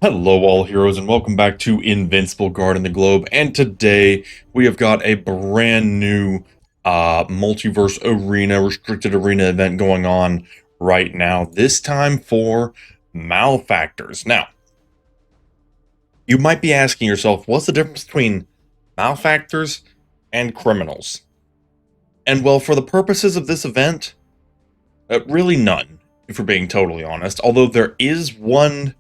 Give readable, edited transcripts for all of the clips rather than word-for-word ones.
Hello all heroes and welcome back to Invincible Guarding the Globe, and today we have got a brand new multiverse arena, restricted arena event going on right now, this time for malefactors. Now, you might be asking yourself, what's the difference between malefactors and criminals? And well, for the purposes of this event, really none, if we're being totally honest, although there is one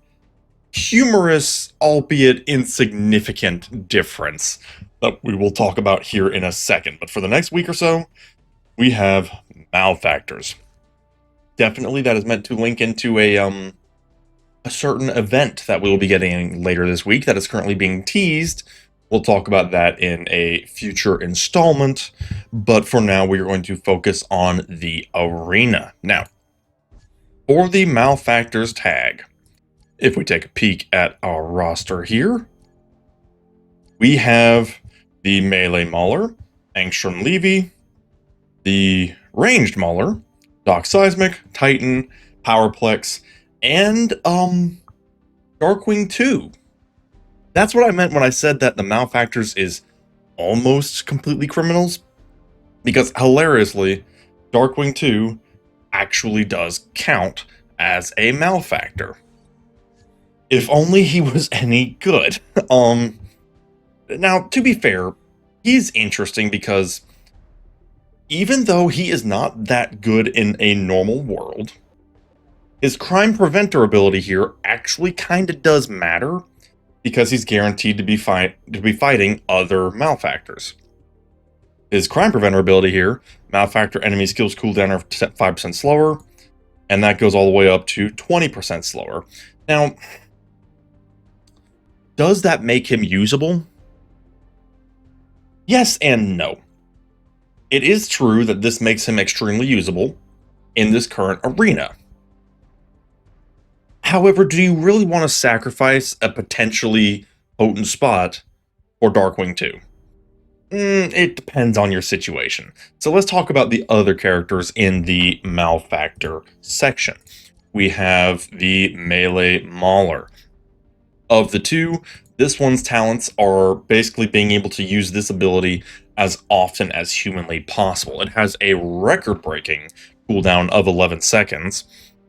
humorous, albeit insignificant difference that we will talk about here in a second. But for the next week or so, we have malefactors. Definitely that is meant to link into a certain event that we will be getting later this week that is currently being teased. We'll talk about that in a future installment, but for now we are going to focus on the arena. Now, for the malefactors tag, if we take a peek at our roster here, we have the Melee Mauler, Angstrom Levy, the Ranged Mauler, Seismic, Titan, Powerplex, and Darkwing 2. That's what I meant when I said that the malefactors is almost completely criminals, because hilariously, Darkwing 2 actually does count as a malefactor. If only he was any good. Now, to be fair, he's interesting because even though he is not that good in a normal world, his crime preventer ability here actually kind of does matter because he's guaranteed to be fighting other malefactors. His crime preventer ability here, malefactor enemy skills cooldown are 5% slower, and that goes all the way up to 20% slower. Now, does that make him usable? Yes and no. It is true that this makes him extremely usable in this current arena. However, do you really want to sacrifice a potentially potent spot for Darkwing 2? It depends on your situation. So let's talk about the other characters in the malefactor section. We have the Melee Mauler. Of the two, this one's talents are basically being able to use this ability as often as humanly possible. It has a record-breaking cooldown of 11 seconds,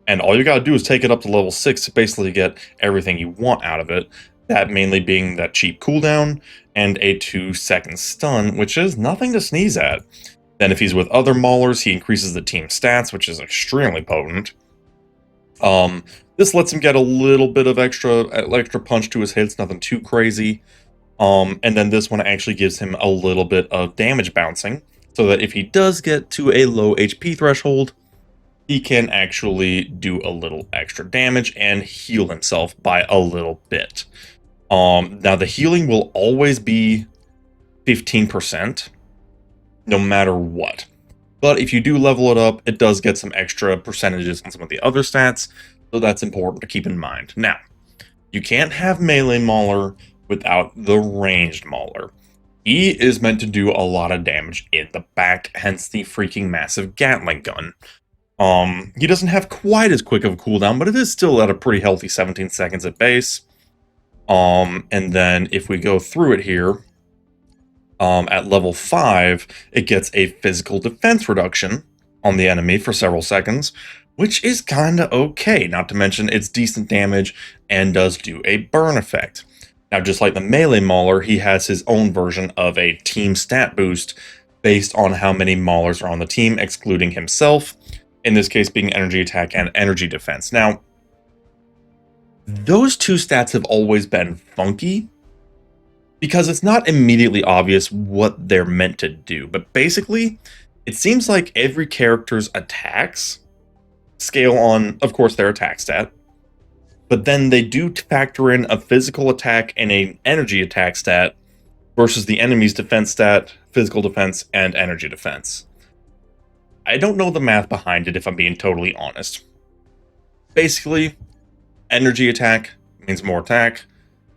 and all you gotta do is take it up to level 6 to basically get everything you want out of it, that mainly being that cheap cooldown and a 2-second stun, which is nothing to sneeze at. Then if he's with other Maulers, he increases the team stats, which is extremely potent. This lets him get a little bit of extra punch to his hits, nothing too crazy. And then this one actually gives him a little bit of damage bouncing, so that if he does get to a low HP threshold, he can actually do a little extra damage and heal himself by a little bit. Now the healing will always be 15%, no matter what. But if you do level it up, it does get some extra percentages on some of the other stats, so that's important to keep in mind. Now, you can't have Melee Mauler without the Ranged Mauler. He is meant to do a lot of damage in the back, hence the freaking massive Gatling gun. He doesn't have quite as quick of a cooldown, but it is still at a pretty healthy 17 seconds at base. And then if we go through it here, at level 5, it gets a physical defense reduction on the enemy for several seconds, which is kinda okay, not to mention it's decent damage and does do a burn effect. Now, just like the Melee Mauler, he has his own version of a team stat boost based on how many Maulers are on the team, excluding himself, in this case being energy attack and energy defense. Now, those two stats have always been funky, because it's not immediately obvious what they're meant to do, but basically, it seems like every character's attacks scale on, of course, their attack stat, but then they do factor in a physical attack and an energy attack stat versus the enemy's defense stat, physical defense, and energy defense. I don't know the math behind it, if I'm being totally honest. Basically, energy attack means more attack,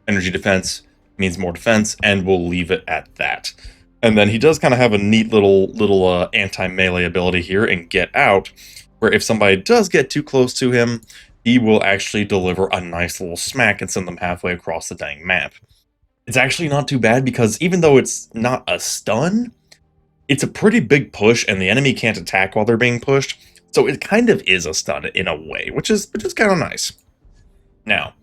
energy defense means more defense, and we'll leave it at that. And then he does kind of have a neat little anti-melee ability here in Get Out, where if somebody does get too close to him, he will actually deliver a nice little smack and send them halfway across the dang map. It's actually not too bad because even though it's not a stun, it's a pretty big push and the enemy can't attack while they're being pushed. So it kind of is a stun in a way, which is kind of nice. Now,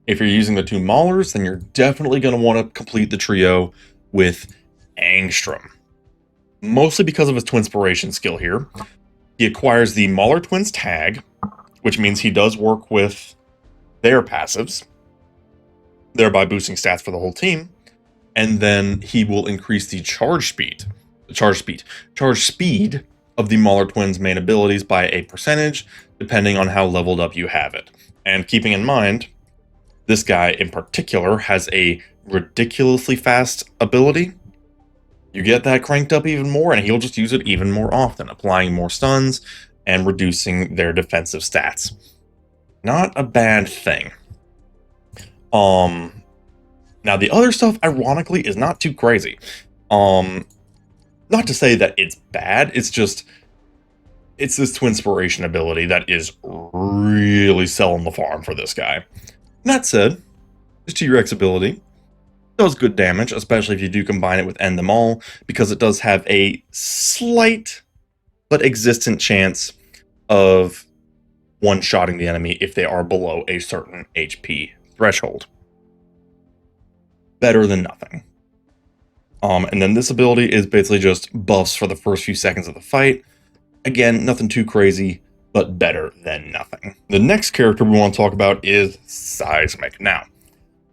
if you're using the two Maulers, then you're definitely going to want to complete the trio with Angstrom. Mostly because of his Twinspiration skill here. He acquires the Mauler Twins tag, which means he does work with their passives, thereby boosting stats for the whole team. And then he will increase the charge speed of the Mauler Twins' main abilities by a percentage, depending on how leveled up you have it. And keeping in mind, this guy in particular has a ridiculously fast ability. You get that cranked up even more, and he'll just use it even more often, applying more stuns and reducing their defensive stats. Not a bad thing. Now the other stuff, ironically, is not too crazy. Not to say that it's bad, it's just, it's this Twinspiration ability that is really selling the farm for this guy. That said, his T-Rex ability does good damage, especially if you do combine it with End Them All, because it does have a slight but existent chance of one-shotting the enemy if they are below a certain HP threshold. Better than nothing. And then this ability is basically just buffs for the first few seconds of the fight. Again, nothing too crazy, but better than nothing. The next character we want to talk about is Seismic. Now,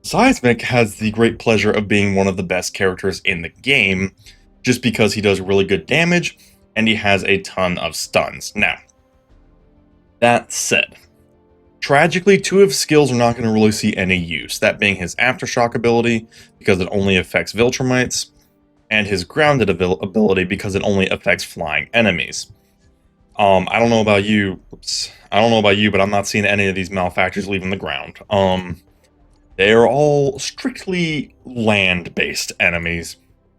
Seismic has the great pleasure of being one of the best characters in the game, just because he does really good damage, and he has a ton of stuns. Now, that said, tragically, two of his skills are not going to really see any use, that being his Aftershock ability, because it only affects Viltrumites, and his Grounded ability, because it only affects flying enemies. I don't know about you, but I'm not seeing any of these Malefactors leaving the ground. They are all strictly land-based enemies,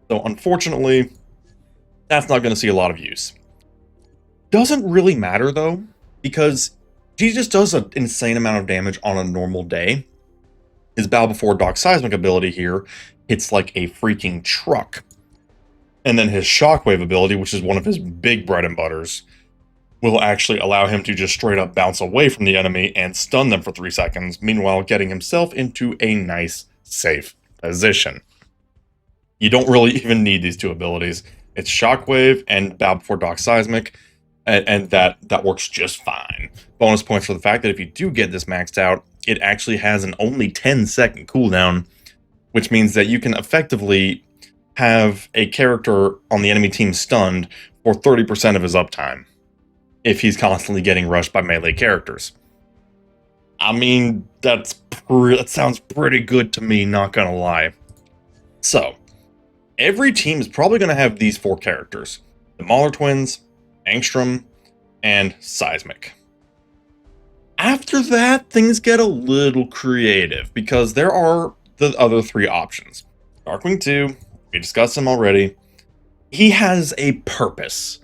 so unfortunately, that's not going to see a lot of use. Doesn't really matter, though, because he just does an insane amount of damage on a normal day. His Bow Before Dock Seismic ability here hits like a freaking truck. And then his Shockwave ability, which is one of his big bread and butters, will actually allow him to just straight up bounce away from the enemy and stun them for 3 seconds, meanwhile getting himself into a nice, safe position. You don't really even need these two abilities. It's Shockwave and Bow Before Dock Seismic, and that works just fine. Bonus points for the fact that if you do get this maxed out, it actually has an only 10-second cooldown, which means that you can effectively have a character on the enemy team stunned for 30% of his uptime, if he's constantly getting rushed by melee characters. I mean, that sounds pretty good to me, not gonna lie. So, every team is probably gonna have these 4 characters. The Mauler Twins, Angstrom, and Seismic. After that, things get a little creative, because there are the other 3 options. Darkwing 2, we discussed him already. He has a purpose.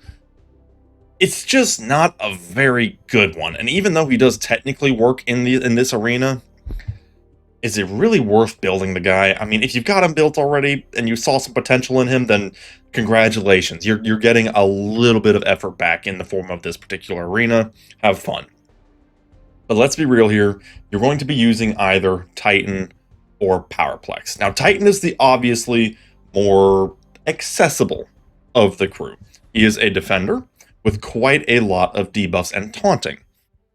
It's just not a very good one, and even though he does technically work in this arena, is it really worth building the guy? I mean, if you've got him built already and you saw some potential in him, then congratulations. You're getting a little bit of effort back in the form of this particular arena. Have fun. But let's be real here. You're going to be using either Titan or Powerplex. Now, Titan is the obviously more accessible of the crew. He is a defender with quite a lot of debuffs and taunting.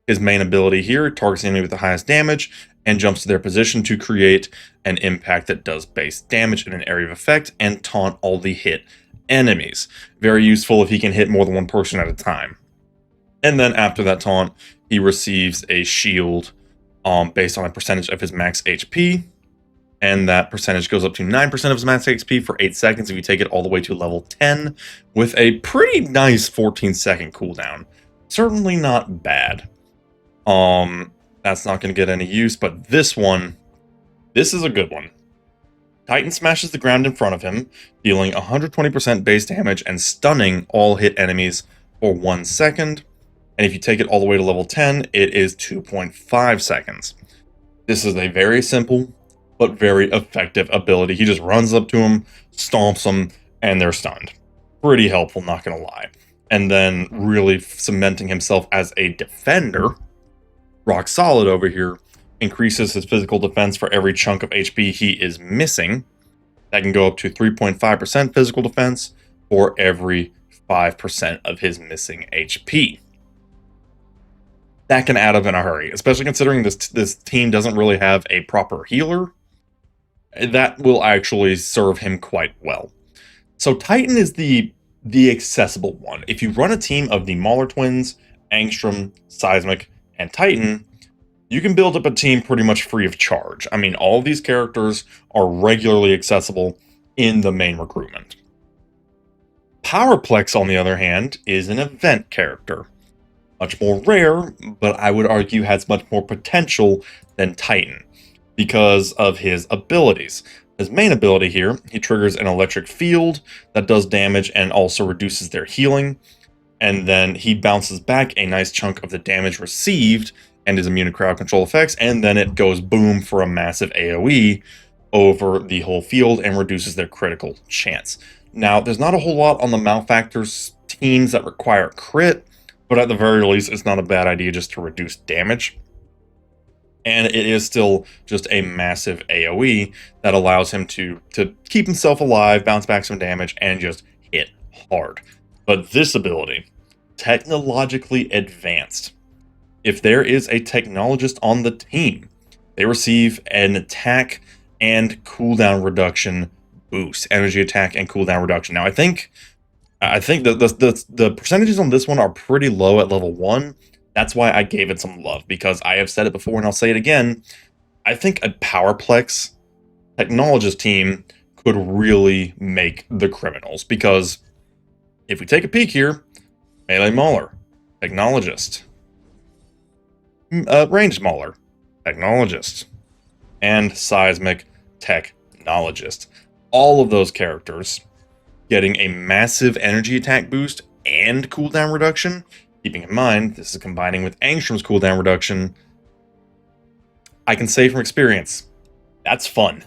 His main ability here targets the enemy with the highest damage and jumps to their position to create an impact that does base damage in an area of effect and taunt all the hit enemies. Very useful if he can hit more than one person at a time. And then after that taunt, he receives a shield based on a percentage of his max HP. And that percentage goes up to 9% of his max HP for 8 seconds if you take it all the way to level 10, with a pretty nice 14-second cooldown. Certainly not bad. That's not going to get any use, but this is a good one. Titan smashes the ground in front of him, dealing 120% base damage and stunning all hit enemies for 1 second. And if you take it all the way to level 10, it is 2.5 seconds. This is a very simple but very effective ability. He just runs up to them, stomps them, and they're stunned. Pretty helpful, not gonna lie. And then really cementing himself as a defender, rock solid over here, increases his physical defense for every chunk of HP he is missing. That can go up to 3.5% physical defense for every 5% of his missing HP. That can add up in a hurry, especially considering this team doesn't really have a proper healer. That will actually serve him quite well. So Titan is the accessible one. If you run a team of the Mauler twins, Angstrom, Seismic, and Titan, you can build up a team pretty much free of charge. I mean, all of these characters are regularly accessible in the main recruitment. Powerplex, on the other hand, is an event character. Much more rare, but I would argue has much more potential than Titan because of his abilities. His main ability here, he triggers an electric field that does damage and also reduces their healing. And then he bounces back a nice chunk of the damage received and is immune to crowd control effects. And then it goes boom for a massive AoE over the whole field and reduces their critical chance. Now, there's not a whole lot on the Malefactor's teams that require crit, but at the very least, it's not a bad idea just to reduce damage. And it is still just a massive AoE that allows him to keep himself alive, bounce back some damage, and just hit hard. But this ability, technologically advanced. If there is a technologist on the team, they receive an attack and cooldown reduction boost, energy attack and cooldown reduction. Now, I think that the percentages on this one are pretty low at level 1. That's why I gave it some love, because I have said it before and I'll say it again. I think a Powerplex technologist team could really make the criminals, because if we take a peek here, melee mauler, technologist, ranged mauler, technologist, and seismic technologist. All of those characters getting a massive energy attack boost and cooldown reduction. Keeping in mind, this is combining with Angstrom's cooldown reduction. I can say from experience, that's fun.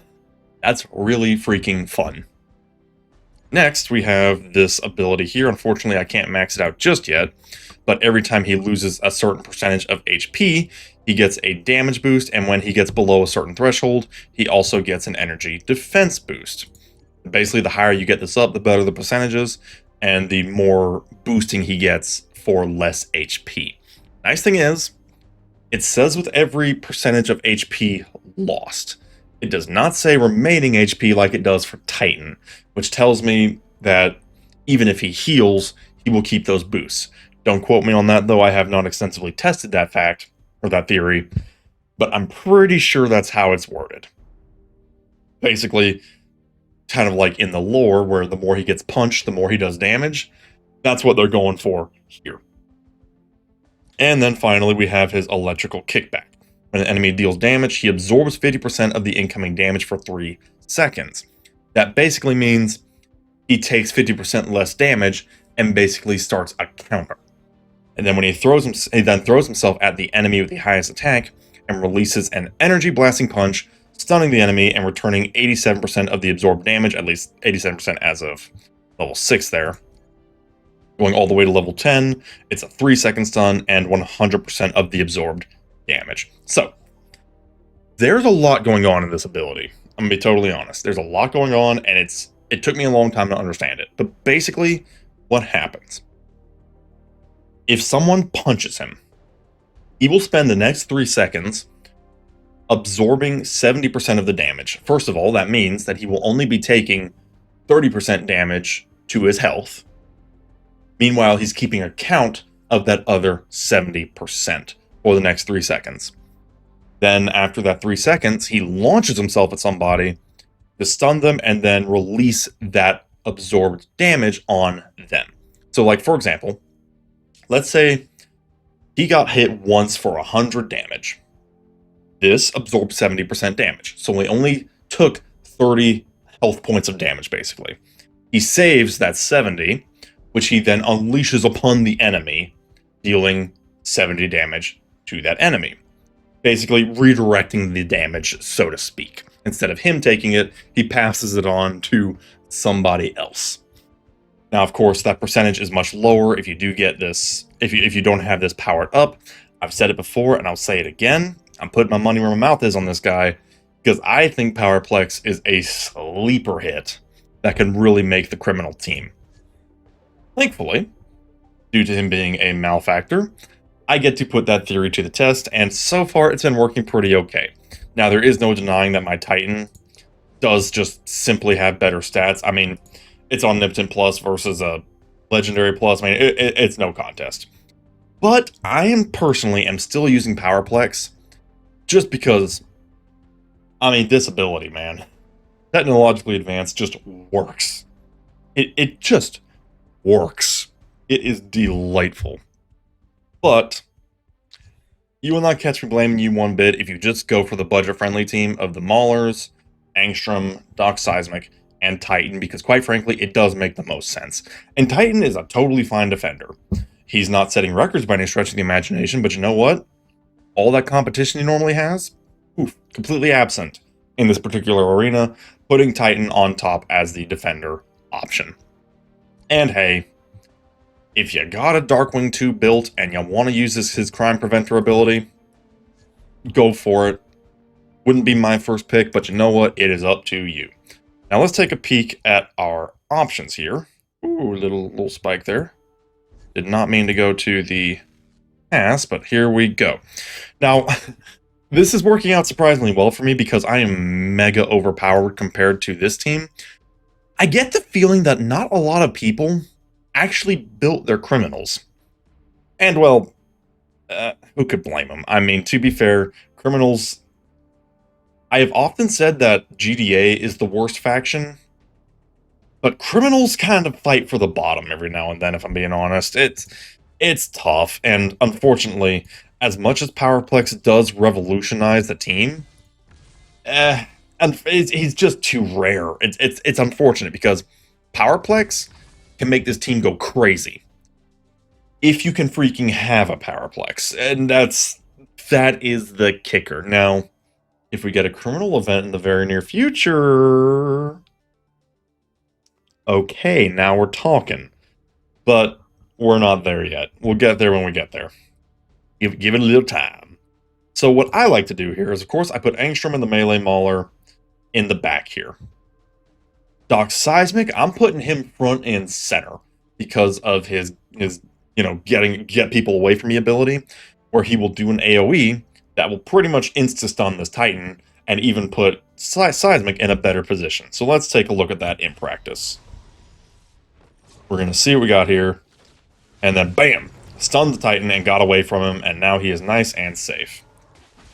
That's really freaking fun. Next, we have this ability here. Unfortunately, I can't max it out just yet, but every time he loses a certain percentage of HP, he gets a damage boost, and when he gets below a certain threshold, he also gets an energy defense boost. Basically, the higher you get this up, the better the percentages, and the more boosting he gets for less HP. Nice thing is, it says with every percentage of HP lost. It does not say remaining HP like it does for Titan, which tells me that even if he heals, he will keep those boosts. Don't quote me on that, though. I have not extensively tested that fact, or that theory, but I'm pretty sure that's how it's worded. Basically, kind of like in the lore, where the more he gets punched, the more he does damage. That's what they're going for here. And then finally, we have his electrical kickback. When an enemy deals damage, he absorbs 50% of the incoming damage for 3 seconds. That basically means he takes 50% less damage and basically starts a counter. And then when he then throws himself at the enemy with the highest attack and releases an energy blasting punch, stunning the enemy and returning 87% of the absorbed damage, at least 87% as of level 6 there. Going all the way to level 10, it's a 3-second stun and 100% of the absorbed damage. So, there's a lot going on in this ability. I'm going to be totally honest. There's a lot going on, and it took me a long time to understand it. But basically, what happens? If someone punches him, he will spend the next 3 seconds absorbing 70% of the damage. First of all, that means that he will only be taking 30% damage to his health. Meanwhile, he's keeping a count of that other 70% for the next 3 seconds. Then after that 3 seconds, he launches himself at somebody to stun them and then release that absorbed damage on them. So like, for example, let's say he got hit once for 100 damage. This absorbed 70% damage. So he only took 30 health points of damage, basically. He saves that 70, which he then unleashes upon the enemy, dealing 70 damage to that enemy. Basically redirecting the damage, so to speak. Instead of him taking it, he passes it on to somebody else. Now, of course, that percentage is much lower if you do get this, if you don't have this powered up. I've said it before, and I'll say it again. I'm putting my money where my mouth is on this guy, because I think Powerplex is a sleeper hit that can really make the criminal team. Thankfully, due to him being a malefactor, I get to put that theory to the test, and so far it's been working pretty okay. Now, there is no denying that my Titan does just simply have better stats. I mean, it's Omnipotent Plus versus a Legendary Plus. I mean, it's no contest. But I personally am still using Powerplex just because, I mean, this ability, man, technologically advanced, just works. It just works. It is delightful. But you will not catch me blaming you one bit if you just go for the budget-friendly team of the Maulers, Angstrom, Seismic, and Titan, because quite frankly, it does make the most sense. And Titan is a totally fine defender. He's not setting records by any stretch of the imagination, but you know what? All that competition he normally has, completely absent in this particular arena, putting Titan on top as the defender option. And hey, if you got a Darkwing 2 built and you want to use his crime preventer ability, go for it. Wouldn't be my first pick, but you know what? It is up to you. Now let's take a peek at our options here. Ooh, little spike there. Did not mean to go to the pass, but here we go. Now, this is working out surprisingly well for me because I am mega overpowered compared to this team. I get the feeling that not a lot of people actually built their criminals. And, well, who could blame them? I mean, to be fair, criminals... I have often said that GDA is the worst faction, but criminals kind of fight for the bottom every now and then, if I'm being honest. It's tough, and unfortunately, as much as Powerplex does revolutionize the team, and he's just too rare. It's unfortunate, because Powerplex can make this team go crazy if you can freaking have a Powerplex, and that is the kicker. Now, if we get a criminal event in the very near future, okay, now we're talking. But we're not there yet. We'll get there when we get there. Give it a little time. So what I like to do here is, of course, I put Angstrom and the Melee Mauler in the back here. Seismic, I'm putting him front and center because of his get people away from me ability, where he will do an AoE that will pretty much insta-stun this Titan and even put Seismic in a better position. So let's take a look at that in practice. We're going to see what we got here. And then, bam! Stunned the Titan and got away from him, and now he is nice and safe.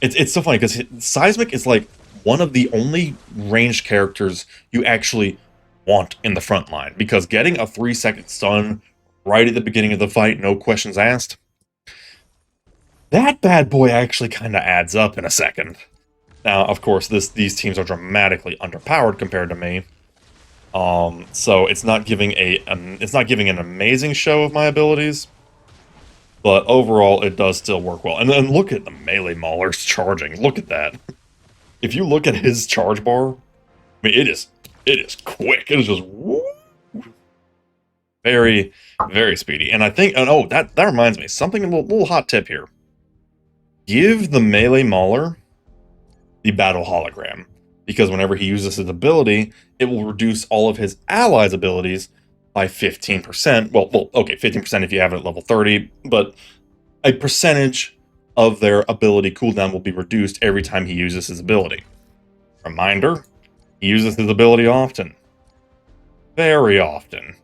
It's so funny, because Seismic is like one of the only ranged characters you actually want in the front line, because getting a 3-second stun right at the beginning of the fight, no questions asked, that bad boy actually kind of adds up in a second. Now, of course, these teams are dramatically underpowered compared to me, so it's not giving an amazing show of my abilities, but overall it does still work well. And then look at the Melee Maulers charging. Look at that. If you look at his charge bar, I mean, it is quick. It is just woo, very, very speedy. And I think, oh, that reminds me, something, a little hot tip here. Give the Melee Mauler the battle hologram, because whenever he uses his ability, it will reduce all of his allies' abilities by 15%. Well, okay, 15% if you have it at level 30, but a percentage of their ability cooldown will be reduced every time he uses his ability. Reminder, he uses his ability often. Very often.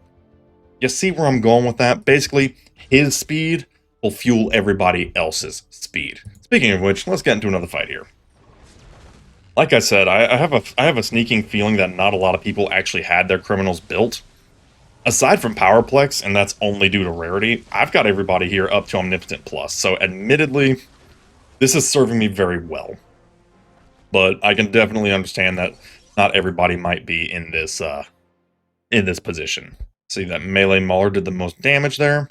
You see where I'm going with that? Basically, his speed will fuel everybody else's speed. Speaking of which, let's get into another fight here. Like I said, I have a sneaking feeling that not a lot of people actually had their criminals built. Aside from Powerplex, and that's only due to rarity, I've got everybody here up to Omnipotent Plus, so admittedly, this is serving me very well. But I can definitely understand that not everybody might be in this position. See that Melee Mauler did the most damage there.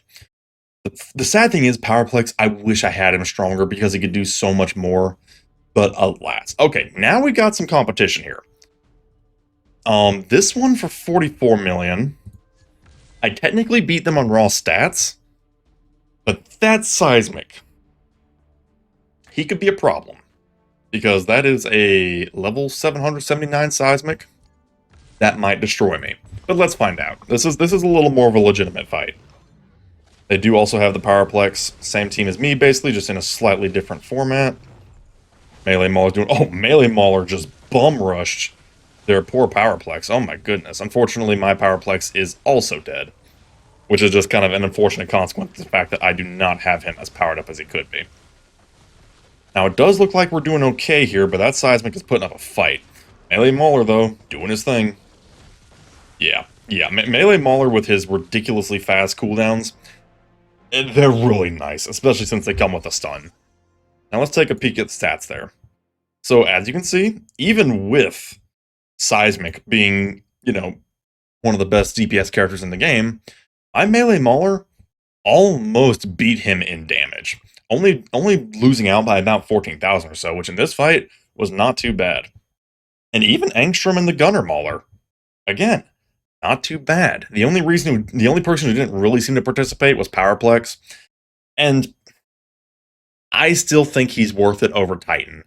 The sad thing is, Powerplex, I wish I had him stronger because he could do so much more. But alas. Okay, now we got some competition here. This one for 44 million. I technically beat them on raw stats, but that's Seismic. He could be a problem, because that is a level 779 Seismic. That might destroy me. But let's find out. This is a little more of a legitimate fight. They do also have the Powerplex, same team as me, basically, just in a slightly different format. Melee Mauler doing... Oh, Melee Mauler just bum-rushed their poor Powerplex. Oh my goodness. Unfortunately, my Powerplex is also dead, which is just kind of an unfortunate consequence of the fact that I do not have him as powered up as he could be. Now, it does look like we're doing okay here, but that Seismic is putting up a fight. Melee Mauler, though, doing his thing. Yeah. Melee Mauler with his ridiculously fast cooldowns, they're really nice, especially since they come with a stun. Now let's take a peek at the stats there. So as you can see, even with Seismic being, one of the best DPS characters in the game, my Melee Mauler almost beat him in damage. Only losing out by about 14,000 or so, which in this fight was not too bad. And even Angstrom and the Gunner Mauler, again, not too bad. The only person who didn't really seem to participate was Powerplex, and I still think he's worth it over Titan,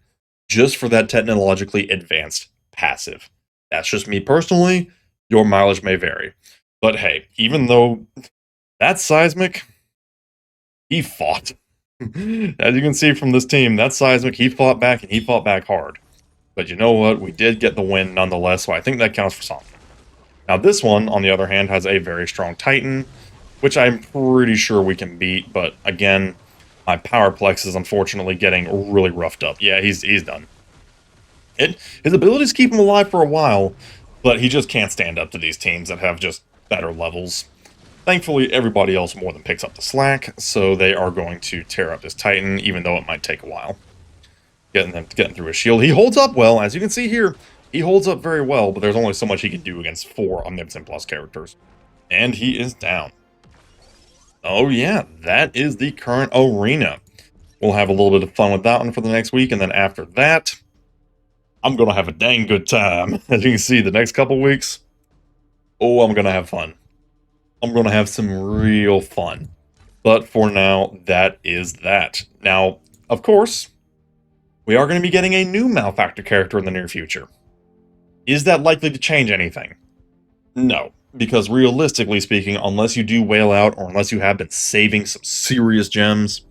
just for that technologically advanced passive. That's just me personally. Your mileage may vary. But hey, even though that Seismic, he fought. As you can see from this team, that Seismic, he fought back, and he fought back hard. But you know what? We did get the win nonetheless, so I think that counts for something. Now this one, on the other hand, has a very strong Titan, which I'm pretty sure we can beat, but again, my Powerplex is unfortunately getting really roughed up. Yeah, he's done. His abilities keep him alive for a while, but he just can't stand up to these teams that have just better levels. Thankfully, everybody else more than picks up the slack, so they are going to tear up this Titan, even though it might take a while. Getting through his shield. He holds up well, as you can see here. He holds up very well, but there's only so much he can do against 4 Omnipotent Plus characters. And he is down. Oh yeah, that is the current arena. We'll have a little bit of fun with that one for the next week, and then after that, I'm going to have a dang good time. As you can see, the next couple weeks, oh, I'm going to have fun. I'm going to have some real fun. But for now, that is that. Now, of course, we are going to be getting a new Malefactor character in the near future. Is that likely to change anything? No, because realistically speaking, unless you do whale out or unless you have been saving some serious gems,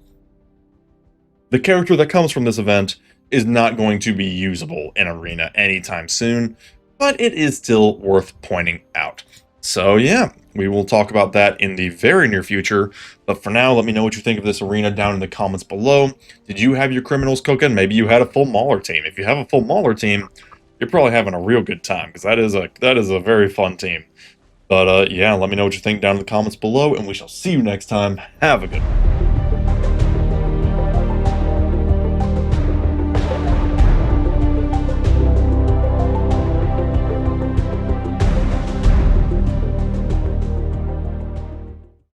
the character that comes from this event is not going to be usable in Arena anytime soon, but it is still worth pointing out. So yeah, we will talk about that in the very near future, but for now, let me know what you think of this arena down in the comments below. Did you have your criminals cooking? Maybe you had a full Mauler team. If you have a full Mauler team, you're probably having a real good time, because that is a very fun team. But yeah, let me know what you think down in the comments below, and we shall see you next time. Have a good one.